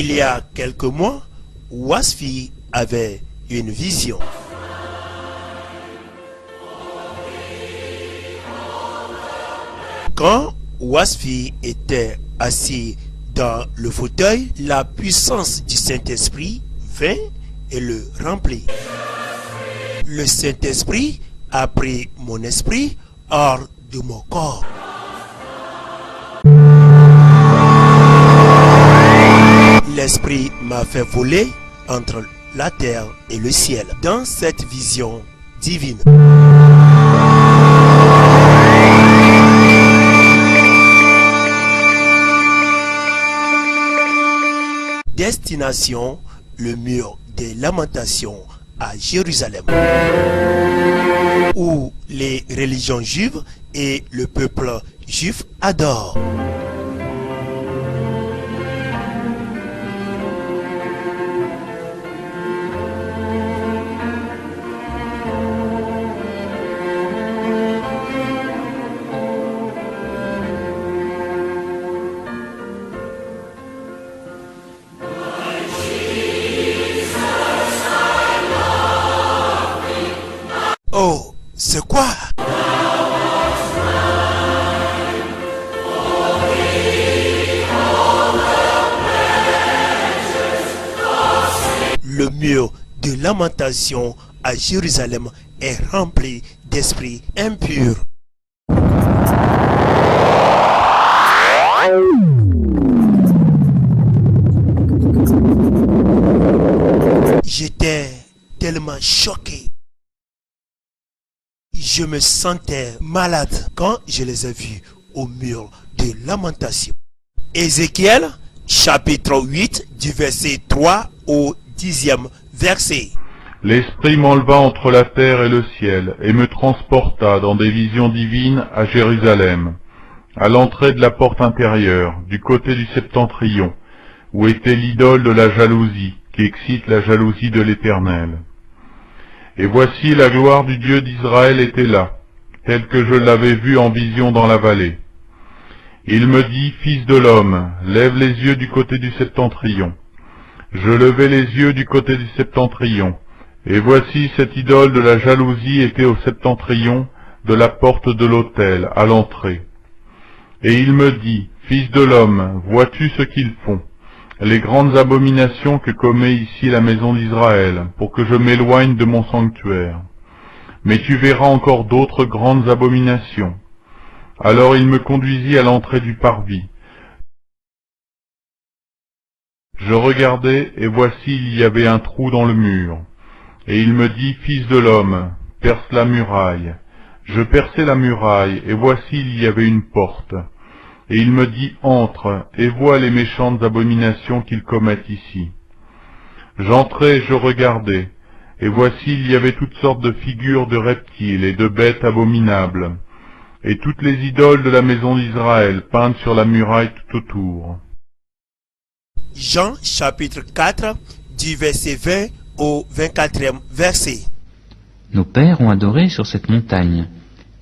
Il y a quelques mois, Wasfi avait une vision. Quand Wasfi était assis dans le fauteuil, la puissance du Saint-Esprit vint et le remplit. Le Saint-Esprit a pris mon esprit hors de mon corps. L'Esprit m'a fait voler entre la terre et le ciel dans cette vision divine. Destination, le mur des lamentations à Jérusalem, où les religions juives et le peuple juif adorent. Oh, c'est quoi? Le mur de lamentation à Jérusalem est rempli d'esprits impurs. J'étais tellement choqué. Je me sentais malade quand je les ai vus au mur de lamentation. Ézéchiel, chapitre 8, du verset 3 au 10e verset. L'Esprit m'enleva entre la terre et le ciel, et me transporta dans des visions divines à Jérusalem, à l'entrée de la porte intérieure, du côté du septentrion, où était l'idole de la jalousie, qui excite la jalousie de l'Éternel. Et voici la gloire du Dieu d'Israël était là, telle que je l'avais vue en vision dans la vallée. Il me dit, Fils de l'homme, lève les yeux du côté du septentrion. Je levai les yeux du côté du septentrion, et voici cette idole de la jalousie était au septentrion de la porte de l'autel, à l'entrée. Et il me dit, Fils de l'homme, vois-tu ce qu'ils font? Les grandes abominations que commet ici la maison d'Israël, pour que je m'éloigne de mon sanctuaire. Mais tu verras encore d'autres grandes abominations. Alors il me conduisit à l'entrée du parvis. Je regardai, et voici il y avait un trou dans le mur. Et il me dit, Fils de l'homme, perce la muraille. Je perçai la muraille, et voici il y avait une porte. Et il me dit, entre, et vois les méchantes abominations qu'ils commettent ici. J'entrai et je regardai, et voici il y avait toutes sortes de figures de reptiles et de bêtes abominables, et toutes les idoles de la maison d'Israël peintes sur la muraille tout autour. Jean chapitre 4, du verset 20 au 24e verset. Nos pères ont adoré sur cette montagne,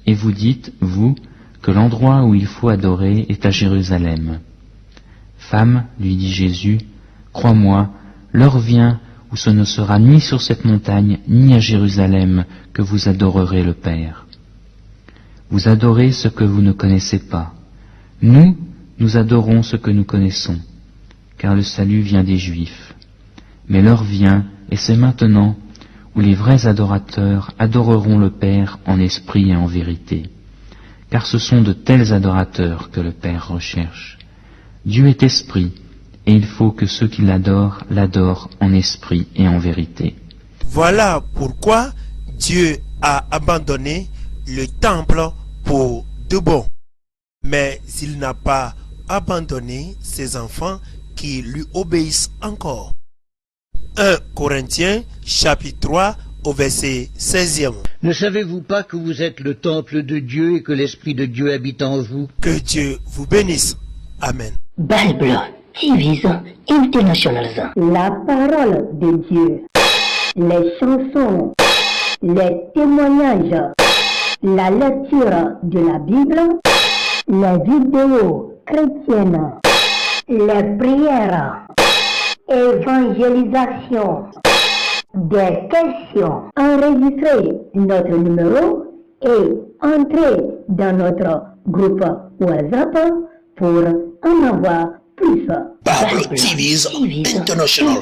et vous dites, vous, que l'endroit où il faut adorer est à Jérusalem. Femme, lui dit Jésus, crois-moi, l'heure vient où ce ne sera ni sur cette montagne, ni à Jérusalem que vous adorerez le Père. Vous adorez ce que vous ne connaissez pas. Nous, nous adorons ce que nous connaissons, car le salut vient des Juifs. Mais l'heure vient, et c'est maintenant, où les vrais adorateurs adoreront le Père en esprit et en vérité. Car ce sont de tels adorateurs que le Père recherche. Dieu est esprit, et il faut que ceux qui l'adorent, l'adorent en esprit et en vérité. Voilà pourquoi Dieu a abandonné le temple pour de bon. Mais il n'a pas abandonné ses enfants qui lui obéissent encore. 1 Corinthiens, chapitre 3, au verset 16e. Ne savez-vous pas que vous êtes le temple de Dieu et que l'Esprit de Dieu habite en vous? Que Dieu vous bénisse. Amen. Bible TV International. La parole de Dieu, les chansons, les témoignages, la lecture de la Bible, les vidéos chrétiennes, les prières, évangélisation. Des questions. Enregistrez notre numéro et entrez dans notre groupe WhatsApp pour en avoir plus. Bible TV's International.